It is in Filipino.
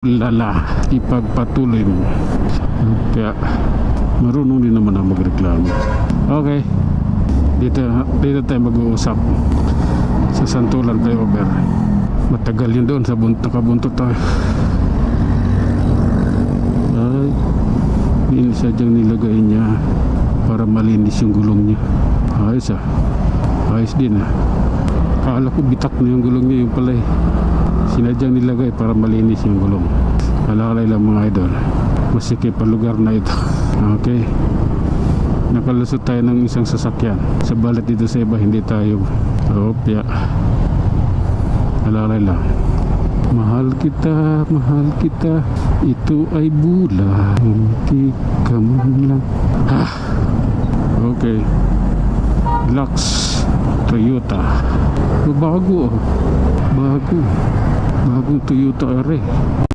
lala, ipagpatuloy mo. Kaya marunong din naman ako magreklamo. Okay, dito tayo mag-uusap sa Santulan Flyover. Matagal yun doon sa nakabuntot tayo. Ay, sadyang nilagay niya para malinis yung gulong niya. Ayos ayos din Akala ko bitak na yung gulong niya, yung pala sinadyang nilagay para malinis yung gulong. Alalay lang mga idol, masikip ang lugar na ito. Okay, nakalusot tayo ng isang sasakyan. Sa balat dito sa iba hindi tayo. Opya, alalay lang. Mahal kita, ito ay bulan, hindi ka man lang. Okay, Lux Toyota. Bagong Toyota Are.